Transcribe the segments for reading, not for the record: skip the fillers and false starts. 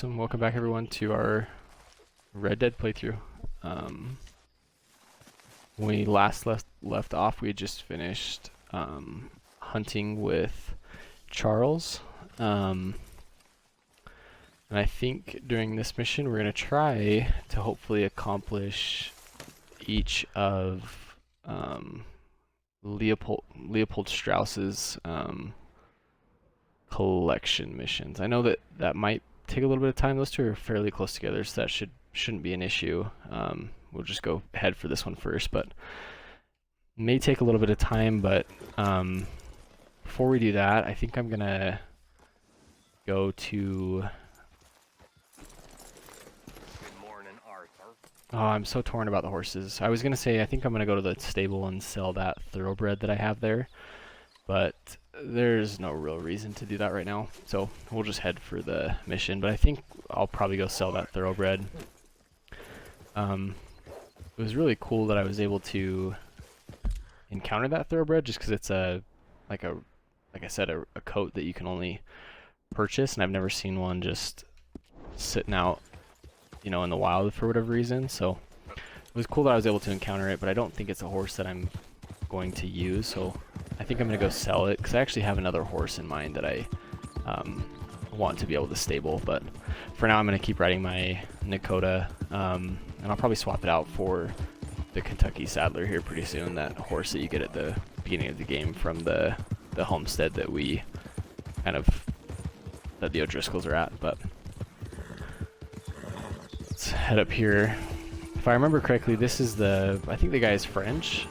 Awesome. Welcome back everyone to our Red Dead playthrough. When we last left off, we had just finished hunting with Charles. And I think during this mission we're going to try to hopefully accomplish each of Leopold Strauss's collection missions. I know that might take a little bit of time. Those two are fairly close together, so that shouldn't be an issue. We'll just go ahead for this one first, but may take a little bit of time. But before we do that, I think I'm gonna go to. Good morning, Arthur. Oh, I'm so torn about the horses. I was gonna say I think I'm gonna go to the stable and sell that thoroughbred that I have there, but there's no real reason to do that right now, so we'll just head for the mission. But I think I'll probably go sell that thoroughbred. It was really cool that I was able to encounter that thoroughbred, just because it's like I said, a coat that you can only purchase, and I've never seen one just sitting out, in the wild for whatever reason. So it was cool that I was able to encounter it, but I don't think it's a horse that I'm going to use, so I think I'm going to go sell it, because I actually have another horse in mind that I want to be able to stable. But for now I'm going to keep riding my Nakota, and I'll probably swap it out for the Kentucky Saddler here pretty soon, that horse that you get at the beginning of the game from the homestead that that the O'Driscolls are at. But let's head up here. If I remember correctly, this is I think the guy is French.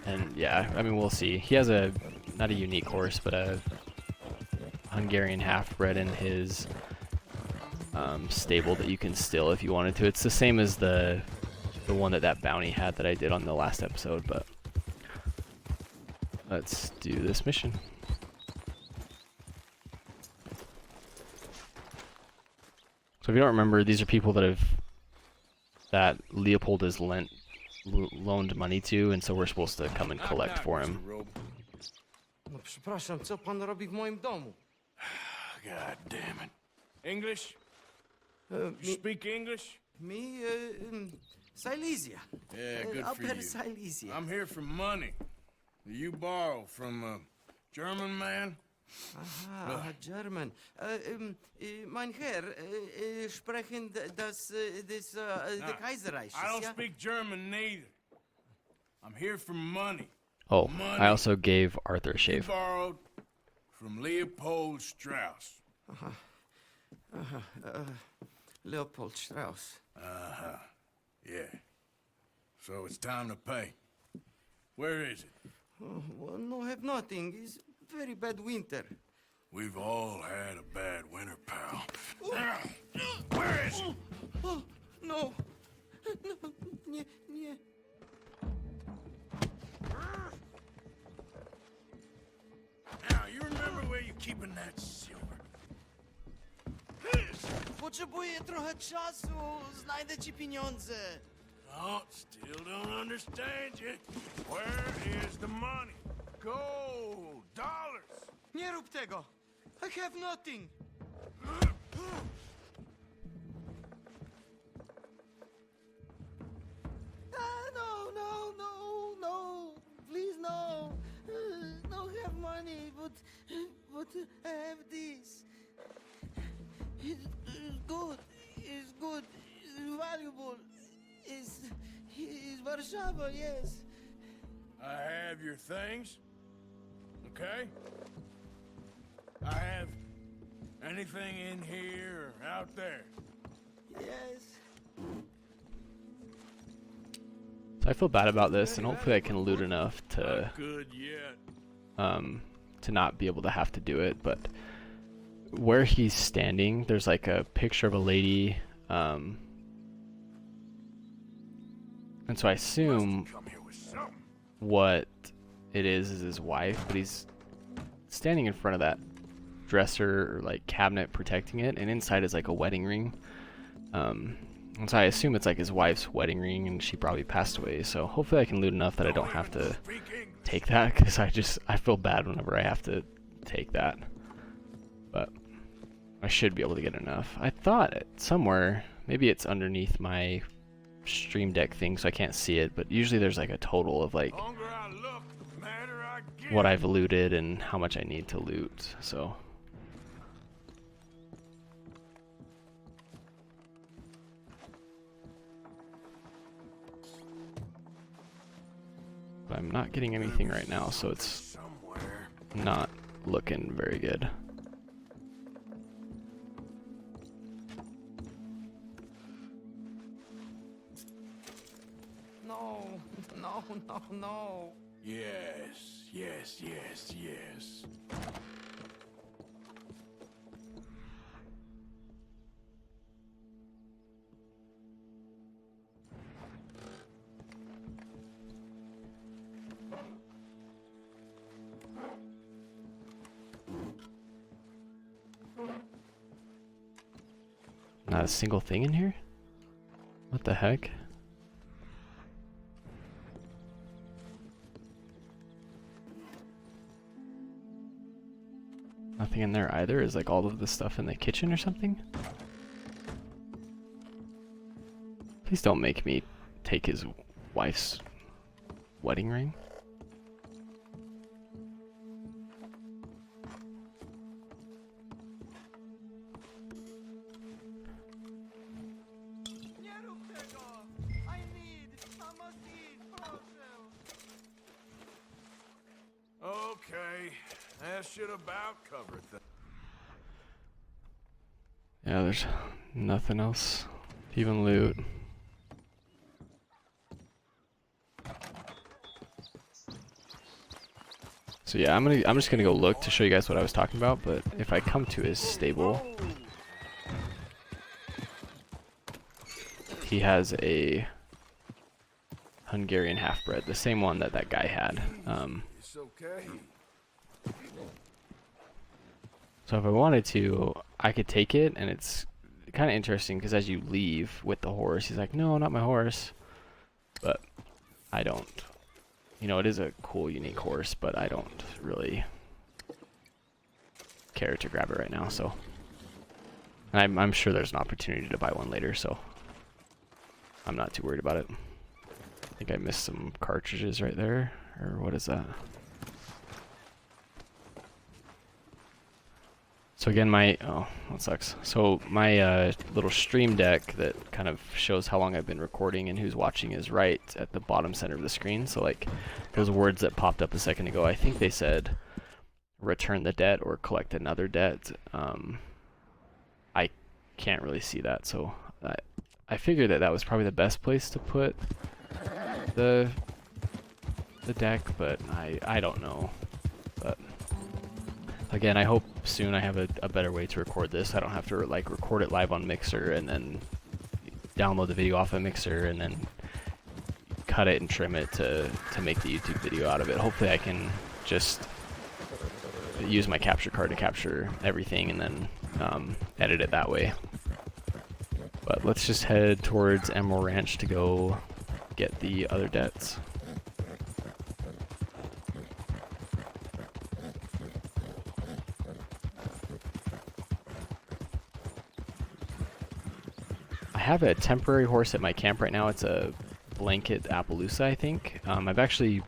And yeah, I mean, we'll see. He has not a unique horse, but a Hungarian half-bred in his stable that you can steal if you wanted to. It's the same as the one that bounty had that I did on the last episode, but let's do this mission. So if you don't remember, these are people that Leopold has loaned money to, and so we're supposed to come and collect for him. No przepraszam, co pan robi w moim domu? God damn it. English? You speak English? Me, Silesia. Yeah, good for Upper you. Silesia. I'm here for money. You borrow from a German man? Aha, German. Mein Herr, sprechen the Kaiserreich. I don't speak German neither. I'm here for money. Oh, Money. I also gave Arthur a You shave. borrowed from Leopold Strauss. Leopold Strauss. Yeah. So it's time to pay. Where is it? Oh, well, no, have nothing. It's very bad winter. We've all had a bad winter, pal. Where is it? Oh, no. No, nie, nie. Now, you remember where you're keeping that silver? Potrzebuję trochę czasu. Znajdę ci pieniądze. Oh, still don't understand you. Where is the money? Gold, dollars. Nie rób tego. I have nothing. No. Please, no. Don't have money, but I have this. It's good. It's good. It's valuable. It's Warszawa, yes. I have your things. Okay? I have anything in here or out there. Yes. So I feel bad about this, and hopefully I can loot enough to Not good yet. to not be able to have to do it. But where he's standing, there's like a picture of a lady, and so I assume Come here with something. what it is his wife, but he's standing in front of that dresser or like cabinet protecting it, and inside is like a wedding ring. And so I assume it's like his wife's wedding ring, and she probably passed away. So hopefully I can loot enough that I don't have to Speak English. take that, because I feel bad whenever I have to take that. But should be able to get enough. I thought somewhere, maybe it's underneath my Stream Deck thing so I can't see it, but usually there's like a total of like Longer I look, the madder I get. what I've looted and how much I need to loot, so. But I'm not getting anything right now, so it's Somewhere. not looking very good. No, no, no, no. Yes, yes, yes, yes. Not a single thing in here? What the heck? Nothing in there either? Is like all of the stuff in the kitchen or something? Please don't make me take his wife's wedding ring. Nie rób tego! I must eat, proszę! Okay, that should about cover it. Yeah, there's nothing else to even loot. So yeah, I'm just gonna go look to show you guys what I was talking about, but if I come to his stable, he has a Hungarian half-bred, the same one that that guy had. It's okay. So if I wanted to, I could take it, and it's kind of interesting because as you leave with the horse, he's like, "No, not my horse." But I don't. You know, it is a cool, unique horse, but I don't really care to grab it right now. So I'm sure there's an opportunity to buy one later, so I'm not too worried about it. I think I missed some cartridges right there, or what is that? So again, oh, that sucks. So my little stream deck that kind of shows how long I've been recording and who's watching is right at the bottom center of the screen. So like those words that popped up a second ago, I think they said return the debt or collect another debt. I can't really see that, so I figured that was probably the best place to put the deck, but I don't know. But again, I hope soon I have a better way to record this. I don't have to like record it live on Mixer and then download the video off of Mixer and then cut it and trim it to make the YouTube video out of it. Hopefully I can just use my capture card to capture everything and then edit it that way. But let's just head towards Emerald Ranch to go get the other debts. I have a temporary horse at my camp right now. It's a blanket Appaloosa, I think. I've actually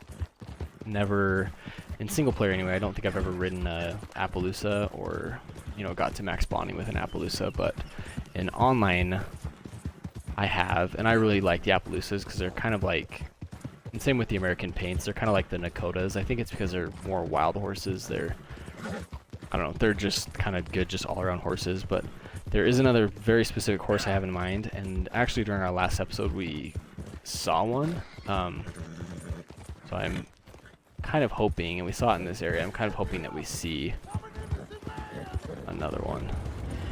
never, in single player anyway, I don't think I've ever ridden a Appaloosa or, you know, got to max bonding with an Appaloosa, but in online I have, and I really like the Appaloosas because they're kind of like, and same with the American Paints, they're kind of like the Nakotas. I think it's because they're more wild horses. They're, I don't know, they're just kind of good, just all around horses, but there is another very specific horse I have in mind, and actually during our last episode we saw one. So I'm kind of hoping, and we saw it in this area, I'm kind of hoping that we see another one.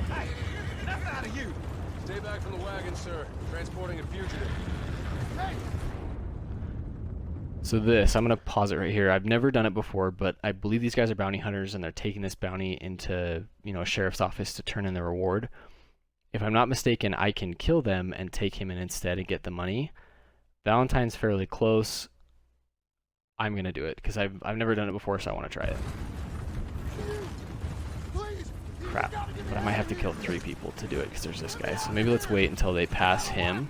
Hey, enough out of you! Stay back from the wagon, sir. Transporting a fugitive. Hey! So this, I'm going to pause it right here. I've never done it before, but I believe these guys are bounty hunters and they're taking this bounty into, you know, a sheriff's office to turn in the reward. If I'm not mistaken, I can kill them and take him in instead and get the money. Valentine's fairly close. I'm going to do it because I've never done it before, so I want to try it. Please, Crap. you gotta get But I might have to kill 3 people to do it because there's this guy. So maybe let's wait until they pass him.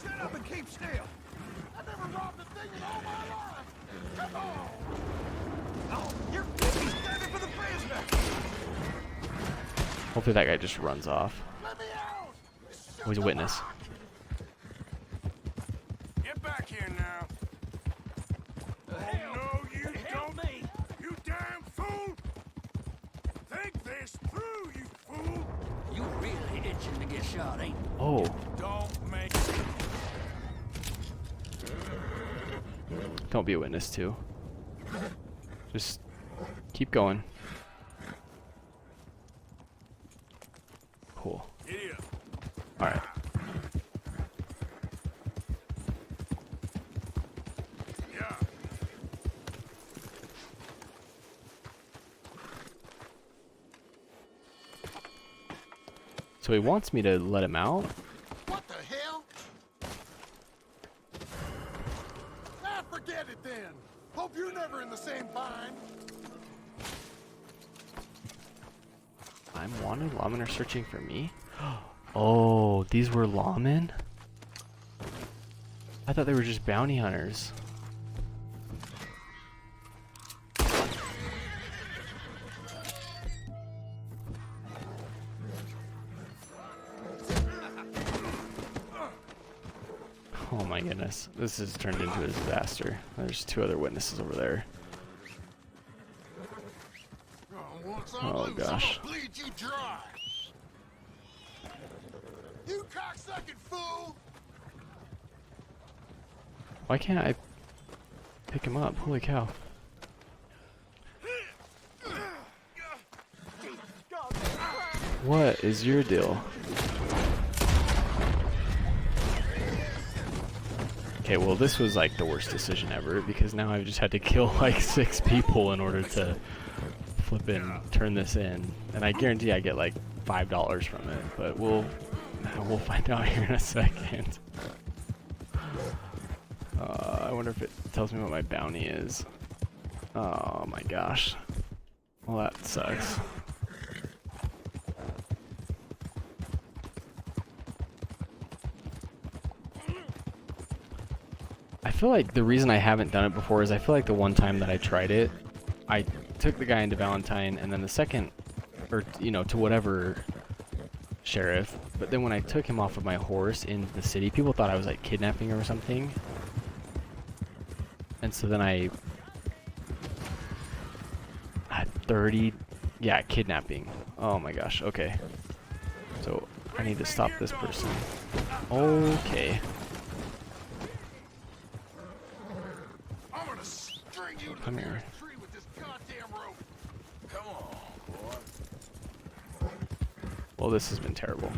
Shut up and keep still. I never robbed a thing in all my life. Come on. Oh, you're standing for the business. Hopefully that guy just runs off. Let me out. Oh, he's a witness. Get back here now. Oh, no, you don't. You damn fool. Think this through, you fool. You really itching to get shot, ain't you? Oh, Don't make don't be a witness too. Just keep going. Cool. Giddy up. All right. Yeah. So he wants me to let him out? What the hell? Ah, forget it then. Hope you're never in the same bind. I'm wanted? Lawmen are searching for me? Oh, these were lawmen? I thought they were just bounty hunters. Oh my goodness. This has turned into a disaster. There's 2 other witnesses over there. Oh gosh. Bleed you dry. You cocksucking fool! Why can't I pick him up? Holy cow. What is your deal? Okay, well this was like the worst decision ever because now I've just had to kill like 6 people in order to flippin' turn this in. And I guarantee I get like $5 from it, but we'll find out here in a second. I wonder if it tells me what my bounty is. Oh my gosh. Well, that sucks. I feel like the reason I haven't done it before is I feel like the one time that I tried it, I took the guy into Valentine, and then the second, or you know, to whatever sheriff, but then when I took him off of my horse in the city, people thought I was like kidnapping him or something. And so then I had 30, yeah, kidnapping. Oh my gosh, okay. So I need to stop this person. Okay. I'm gonna string you to Come the here. nearest tree with this goddamn rope. Come on, boy. Well, this has been terrible.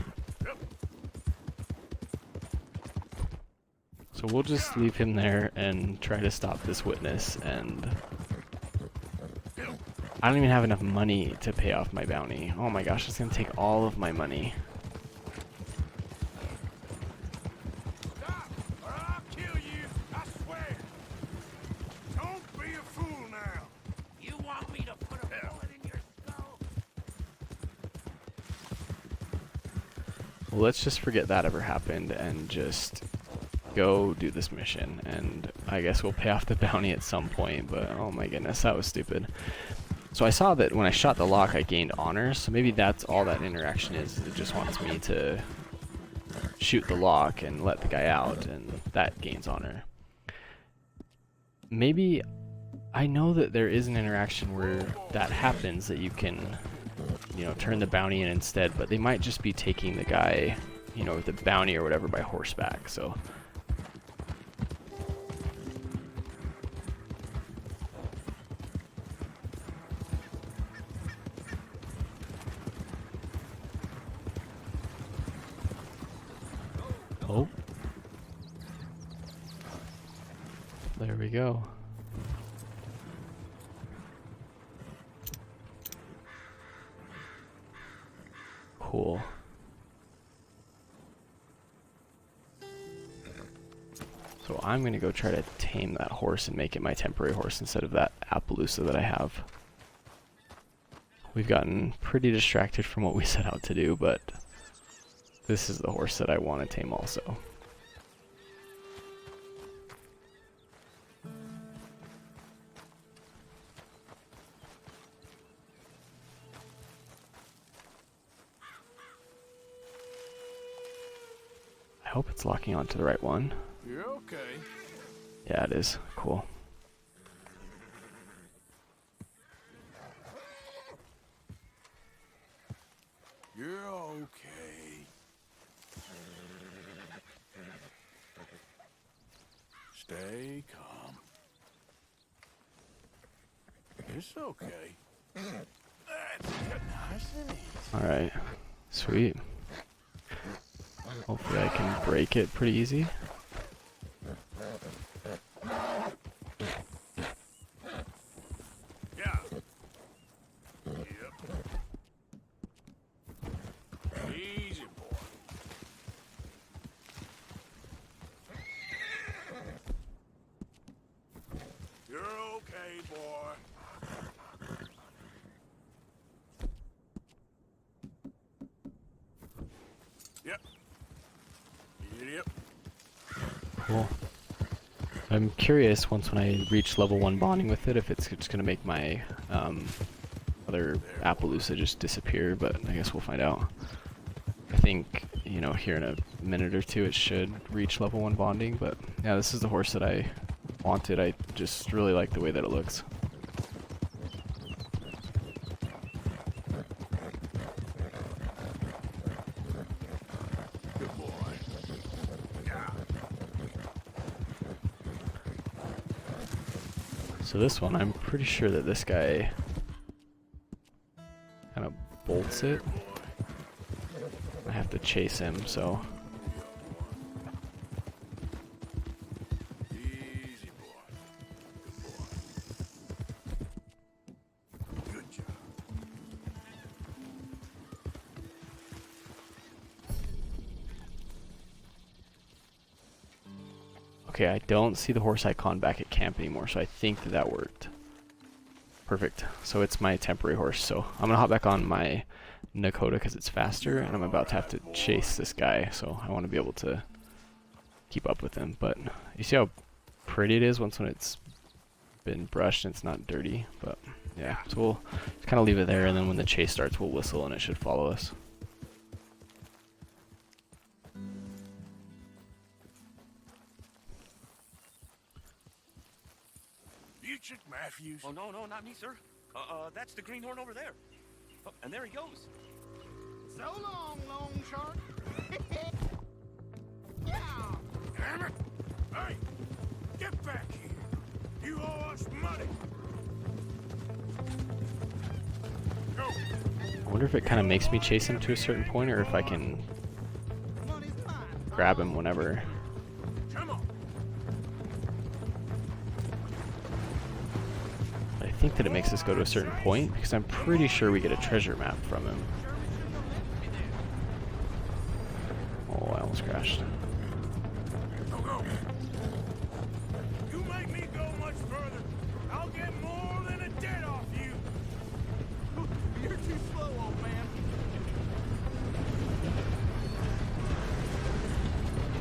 Yep. So we'll just leave him there and try to stop this witness, and I don't even have enough money to pay off my bounty. Oh my gosh, it's gonna take all of my money. Stop, or I'll kill you, I swear. Don't be a fool now. You want me to put a bullet in your skull? Well, let's just forget that ever happened and just go do this mission, and I guess we'll pay off the bounty at some point, but oh my goodness, that was stupid. So I saw that when I shot the lock I gained honors, so maybe that's all that interaction is. It just wants me to shoot the lock and let the guy out, and that gains honor. Maybe, I know that there is an interaction where that happens, that you can, you know, turn the bounty in instead, but they might just be taking the guy, you know, with the bounty or whatever by horseback, so. Oh. There we go. Cool. So I'm gonna go try to tame that horse and make it my temporary horse instead of that Appaloosa that I have. we've gotten pretty distracted from what we set out to do, but this is the horse that I want to tame also. I hope it's locking onto the right one. You're okay. Yeah, it is. Cool. You're okay. Stay calm. It's okay. That's nice and easy. Alright. Sweet. Hopefully I can break it pretty easy. Yeah. Yep. Easy, boy. You're okay, boy. Yep. Yep. Cool. I'm curious once when I reach level 1 bonding with it if it's just going to make my other Appaloosa just disappear, but I guess we'll find out. I think, you know, here in a minute or two it should reach level 1 bonding, but yeah, this is the horse that I wanted. I just really like the way that it looks. Good boy. Yeah. So this one, I'm pretty sure that this guy kind of bolts it. I have to chase him, so Easy, boy. Good boy. Good job. okay, I don't see the horse icon back at camp anymore, so I think that that worked. Perfect. So it's my temporary horse. So I'm gonna hop back on my Nakota because it's faster, and I'm about to have to chase this guy, so I want to be able to keep up with him. But you see how pretty it is when it's been brushed and it's not dirty. But yeah, so we'll just kind of leave it there, and then when the chase starts, we'll whistle and it should follow us. Buchik Matthews. Oh, no, not me, sir. That's the greenhorn over there. Oh, and there he goes. So long, long shark. Yeah. Damn it! Hey! Get back here! You owe us money! Go! I wonder if it kind of makes me chase him to a certain point, or if I can Money's mine. grab him whenever. Come on! I think that it makes us go to a certain point, because I'm pretty sure we get a treasure map from him. Oh, I almost crashed. Go, go! You make me go much further, I'll get more than a debt off you! You're too slow, old man.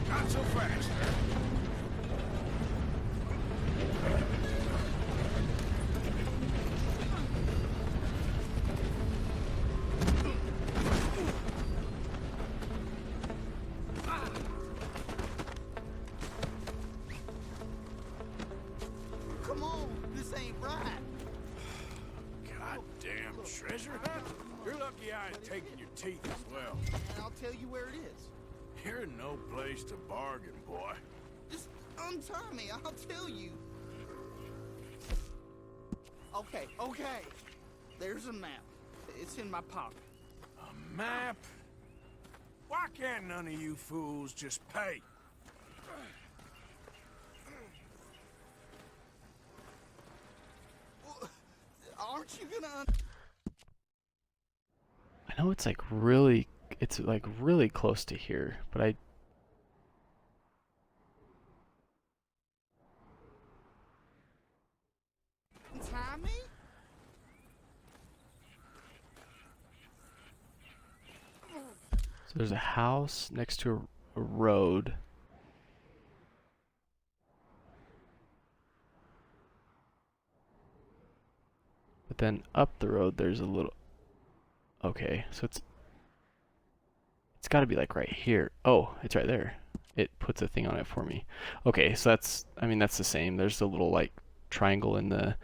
Not so fast, sir. Come on, this ain't right. Goddamn treasure hunt? You're lucky I ain't taking your teeth as well. And I'll tell you where it is. You're no place to bargain, boy. Just untie me, I'll tell you. Okay. There's a map. It's in my pocket. A map? Why can't none of you fools just pay? Aren't you gonna I know it's like really close to here, but I untie me? So there's a house next to a road. But then up the road there's a little... Okay, so it's got to be like right here. Oh, it's right there. It puts a thing on it for me. Okay, so that's, I mean, that's the same. There's a little like triangle in the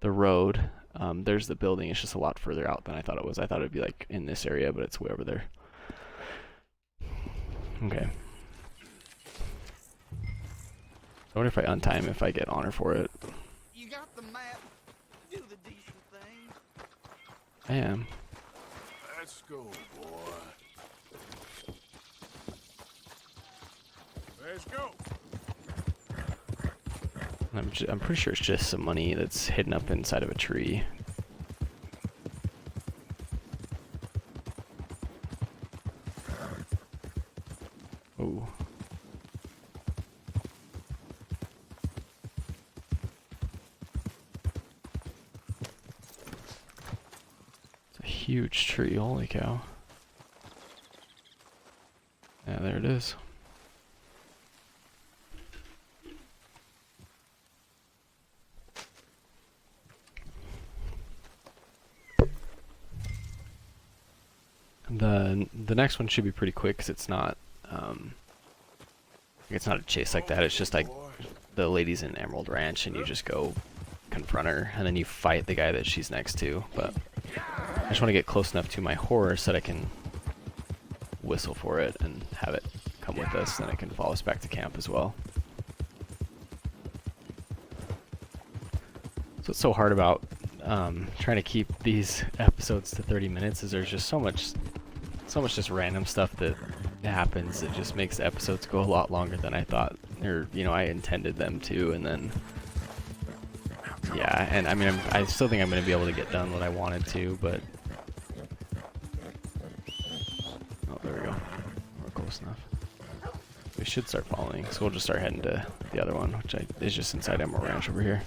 road. There's the building. It's just a lot further out than I thought it was. I thought it'd be like in this area, but it's way over there. Okay. I wonder if I untime if I get honor for it. You got the map. Do the decent thing. I am. Let's go, boy. Let's go. I'm pretty sure it's just some money that's hidden up inside of a tree. Oh. It's a huge tree, holy cow. Yeah, there it is. The next one should be pretty quick because it's not a chase like that. It's just like the lady's in Emerald Ranch and you just go confront her and then you fight the guy that she's next to. But I just want to get close enough to my horse that I can whistle for it and have it come with us, then it can follow us back to camp as well. So what's so hard about trying to keep these episodes to 30 minutes is there's just so much just random stuff that happens. It just makes the episodes go a lot longer than I thought, or I intended them to. And then yeah, and I mean I still think I'm going to be able to get done what I wanted to, but oh, there we go, we're close enough. We should start following, so we'll just start heading to the other one, which is just inside Emerald Ranch over here.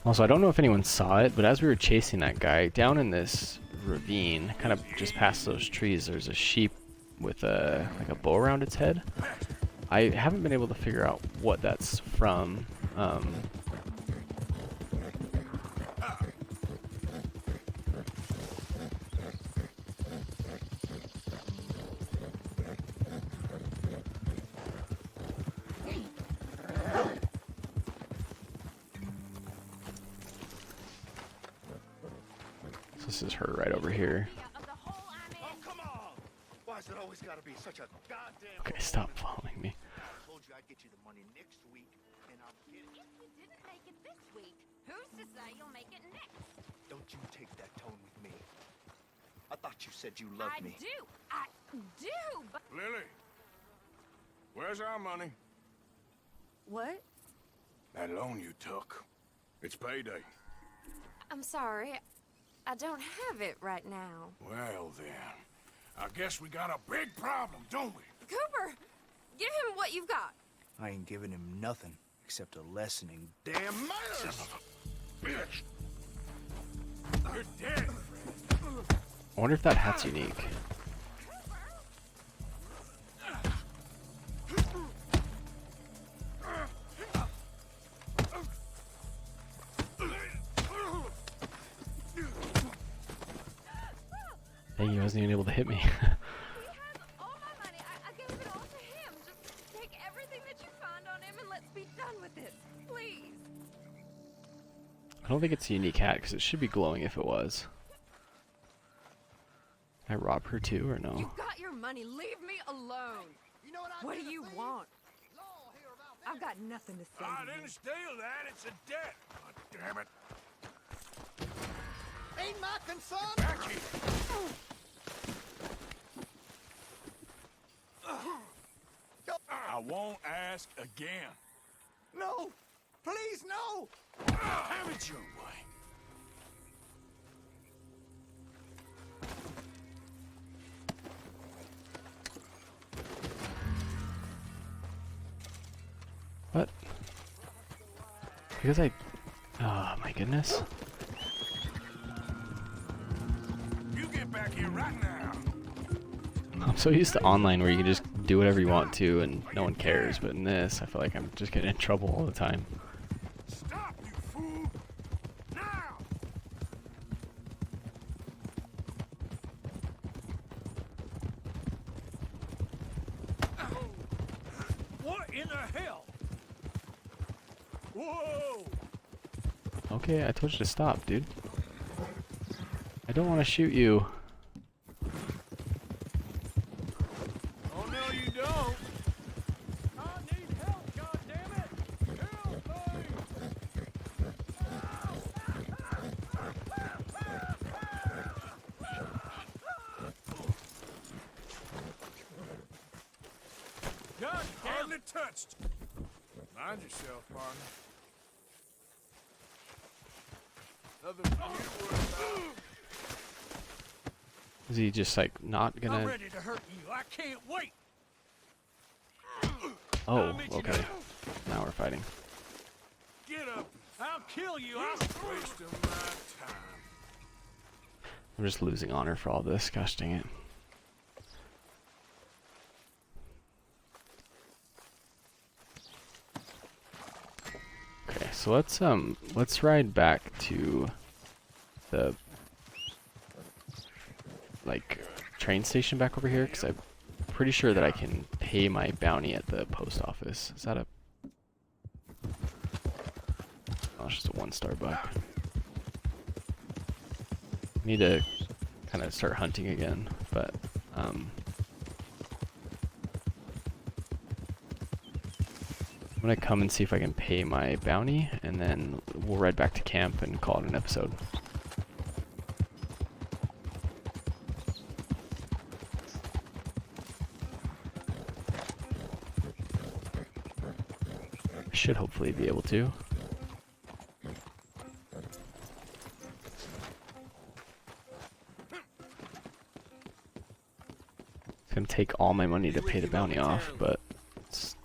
Also, I don't know if anyone saw it, but as we were chasing that guy, down in this ravine, kind of just past those trees, there's a sheep with like a bow around its head. I haven't been able to figure out what that's from. This is her right over here. Oh, come on! Why is it always got to be such a goddamn... Okay, stop following me. I told you I'd get you the money next week, and I'm kidding. If you didn't make it this week, who's to say you'll make it next? Don't you take that tone with me. I thought you said you loved me. I do, but... Lily, where's our money? What? That loan you took. It's payday. I'm sorry. I don't have it right now. Well then, I guess we got a big problem, don't we? Cooper, give him what you've got. I ain't giving him nothing except a lessening. Damn manners! Bitch! You're dead! I wonder if that hat's unique. Dang, he wasn't even able to hit me. We have all my money. I gave it all to him. Just take everything that you find on him and let's be done with this. Please. I don't think it's a unique hat because it should be glowing if it was. Can I rob her too or no? You got your money. Leave me alone. You know What do you want? Law here about I've got nothing to say. I to you. didn't steal that, it's a debt. God damn it. Ain't my concern. Back here. I won't ask again. No! Please, no! Have it your way. What? Because I... Oh my goodness. back here right now. I'm so used to online where you can just do whatever you want to and no one cares, but in this, I feel like I'm just getting in trouble all the time. Stop, you fool! Now! What in the hell? Whoa! Okay, I told you to stop, dude. I don't want to shoot you. Oh no, you don't. I need help, goddammit! Help me! God damn Hardly touched. Mind yourself, partner. Nothing for you to worry about. Is he just like not I'm gonna? ready to hurt you. I can't wait. Oh, okay. Now we're fighting. Get up. I'll kill you. Wasting my time. I'm just losing honor for all this. Gosh dang it. Okay, so let's ride back to the like train station back over here because I'm pretty sure that I can pay my bounty at the post office. Is that a? Oh, it's just a 1-star buck. I need to kind of start hunting again, but I'm gonna come and see if I can pay my bounty, and then we'll ride back to camp and call it an episode. I should hopefully be able to. It's gonna take all my money to pay the bounty off, but it's,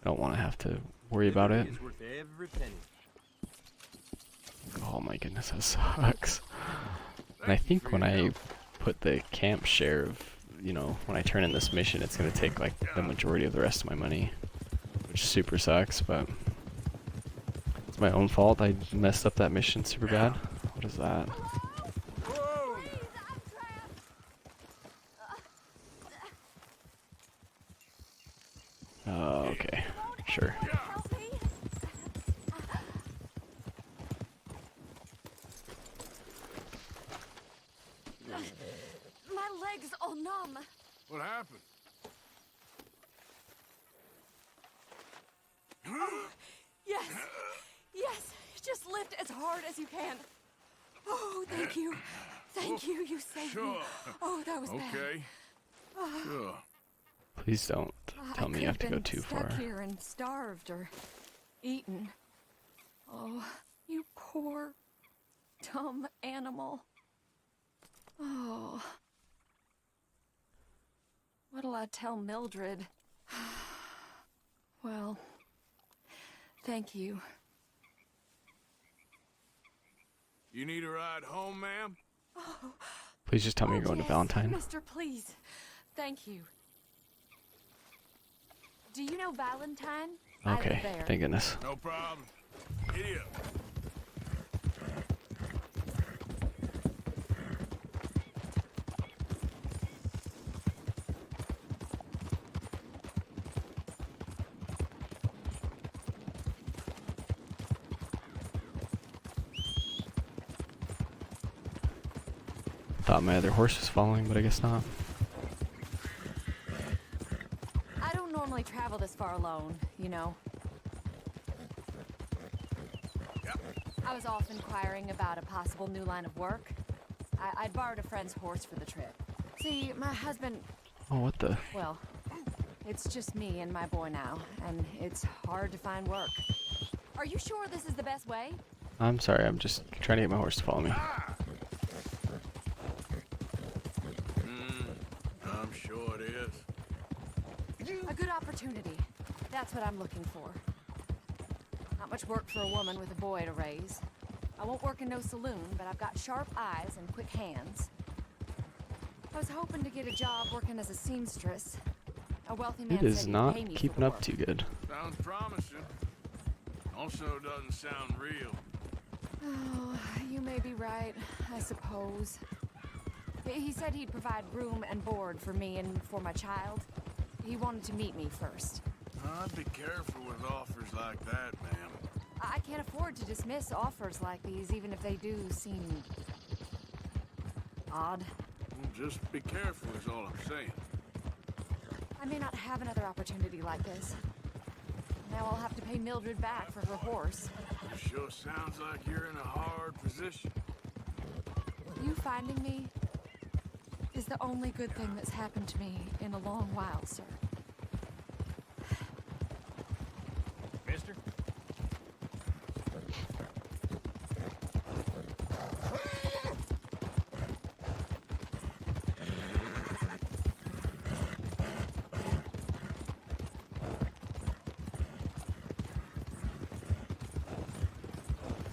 I don't want to have to worry about it. It's worth every penny. Oh my goodness, that sucks. And I think when I put the camp share of, you know, when I turn in this mission, it's gonna take like the majority of the rest of my money, which super sucks, but it's my own fault. I messed up that mission super bad. What is that? Whoa! Please, I'm trapped. Oh, okay. Sure. Help me. My legs all numb. What happened? Yes. Yes. Just lift as hard as you can. Oh, thank you. Thank you. You saved me. Sure. Oh, that was bad. Okay. Sure. Please don't tell me you have to go too far. Stuck here and starved or eaten. Oh, you poor, dumb animal. Oh. What'll I tell Mildred? Well, thank you. You need a ride home, ma'am? Please just tell me you're going to Yes, Valentine. Mister, please. Thank you. Do you know Valentine? I live Okay, there. thank goodness. No problem. Giddy up. Thought my other horse was following, but I guess not. I don't normally travel this far alone, you know. I was off inquiring about a possible new line of work. I'd borrowed a friend's horse for the trip. See, my husband, Oh, what the? well, it's just me and my boy now, and it's hard to find work. Are you sure this is the best way? I'm sorry, I'm just trying to get my horse to follow me. I'm sure it is. A good opportunity. That's what I'm looking for. Not much work for a woman with a boy to raise. I won't work in no saloon, but I've got sharp eyes and quick hands. I was hoping to get a job working as a seamstress. A wealthy man It is said he'd not pay me for keeping the up work. too good. Sounds promising. Also doesn't sound real. Oh, you may be right, I suppose. He said he'd provide room and board for me and for my child. He wanted to meet me first. I'd be careful with offers like that, ma'am. I can't afford to dismiss offers like these, even if they do seem odd. Well, just be careful is all I'm saying. I may not have another opportunity like this. Now I'll have to pay Mildred back for her horse. It sure sounds like you're in a hard position. You finding me is the only good thing that's happened to me in a long while, sir. Mister?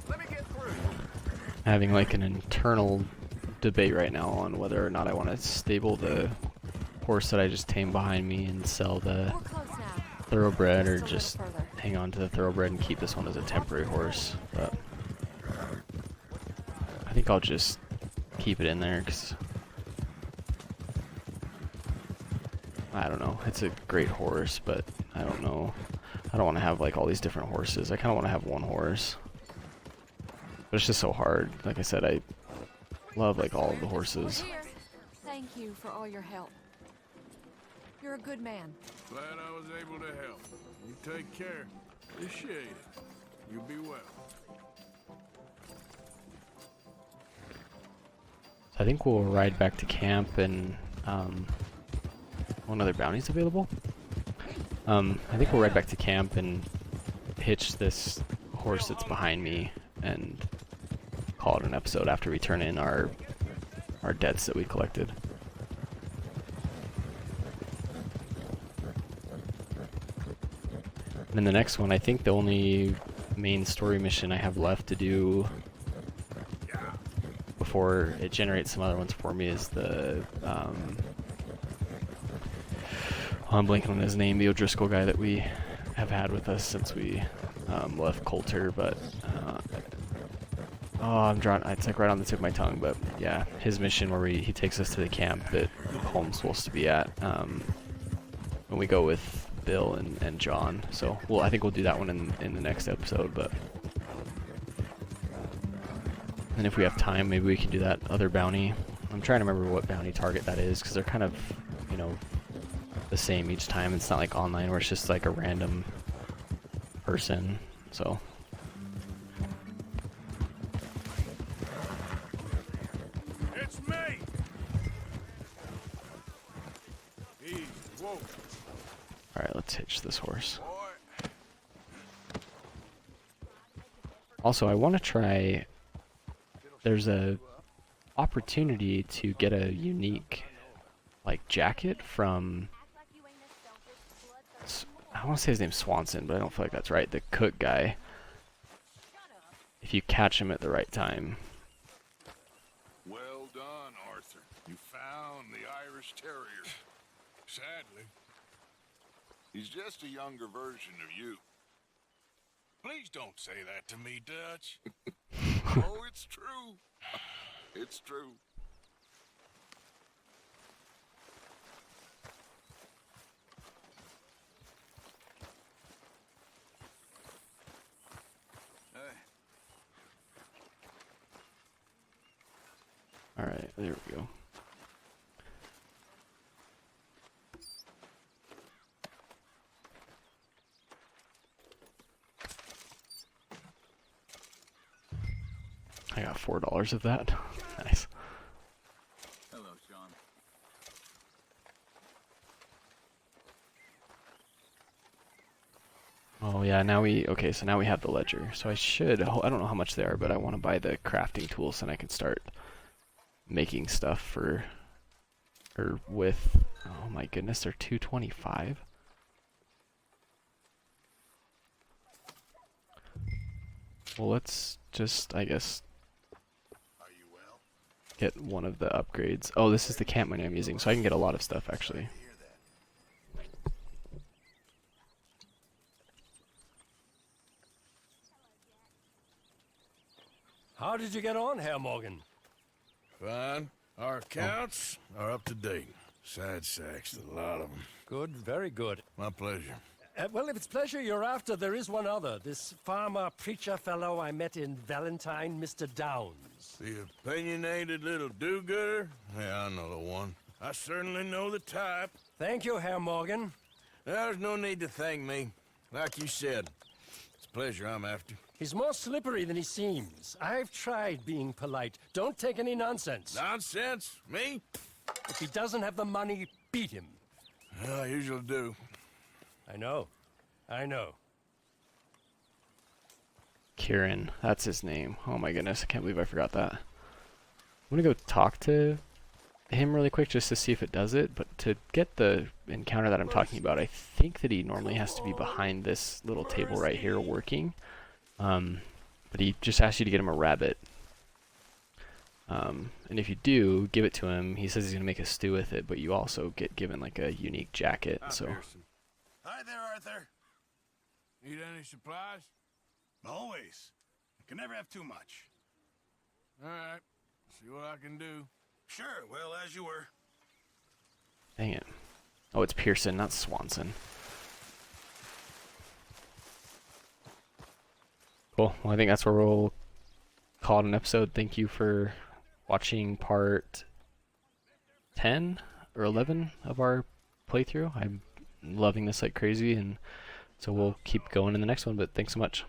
Let me get through. Having like an internal debate right now on whether or not I want to stable the horse that I just tamed behind me and sell the We're close now. thoroughbred, or Just a little just further. hang on to the thoroughbred and keep this one as a temporary horse. But I think I'll just keep it in there because I don't know. It's a great horse, but I don't know. I don't want to have like all these different horses. I kind of want to have one horse. But it's just so hard. Like I said, I love like all of the horses. We're here. Thank you for all your help. You're a good man. Glad I was able to help. You take care. Appreciate it. You be well. I think we'll ride back to camp and one other bounty's available. I think we'll ride back to camp and hitch this horse that's behind me and call it an episode after we turn in our debts that we collected. And then the next one, I think the only main story mission I have left to do before it generates some other ones for me is the I'm blanking on his name, the O'Driscoll guy that we have had with us since we left Coulter, but oh, I'm drawing, it's like right on the tip of my tongue, but yeah, his mission where he takes us to the camp that Holmes supposed to be at when we go with Bill and John. So I think we'll do that one in the next episode, but and if we have time, maybe we can do that other bounty. I'm trying to remember what bounty target that is, because they're kind of, you know, the same each time. It's not like online where it's just like a random person. So It's me! Easy. Whoa, alright, let's hitch this horse. boy. Also, I want to try, there's a opportunity to get a unique like jacket from I want to say his name's Swanson, but I don't feel like that's right. The cook guy. If you catch him at the right time. Well done, Arthur. You found the Irish Terrier. Sadly. He's just a younger version of you. Please don't say that to me, Dutch. Oh, it's true. It's true. Alright, there we go. I got $4 of that. Nice. Hello, Sean. Oh yeah, now okay, so now we have the ledger. So I don't know how much they are, but I want to buy the crafting tools so I can start making stuff for, or with, oh my goodness, they're $2.25. Well, let's just, I guess, get one of the upgrades. Oh, this is the camp money I'm using, so I can get a lot of stuff, actually. How did you get on, Herr Morgan? Fine. Our accounts are up to date. Sad sacks, a lot of them. Good, very good. My pleasure. Well, if it's pleasure you're after, there is one other. This farmer preacher fellow I met in Valentine, Mr. Downs. The opinionated little do-gooder? Yeah, I know the one. I certainly know the type. Thank you, Herr Morgan. There's no need to thank me. Like you said, it's a pleasure I'm after. He's more slippery than he seems. I've tried being polite. Don't take any nonsense. Nonsense? Me? If he doesn't have the money, beat him. I usually do. I know. I know. Kieran, that's his name. Oh my goodness, I can't believe I forgot that. I'm gonna go talk to him really quick just to see if it does it, but to get the encounter that I'm talking about, I think that he normally has to be behind this little table right here working. But he just asks you to get him a rabbit. And if you do, give it to him. He says he's going to make a stew with it, but you also get given like a unique jacket. So Hi there, Arthur. Need any supplies? Always. Can never have too much. All right. See what I can do. Sure, well, as you were. dang it. Oh, it's Pearson, not Swanson. Cool. Well, I think that's where we'll call it an episode. Thank you for watching part 10 or 11 of our playthrough. I'm loving this like crazy, and so we'll keep going in the next one, but thanks so much.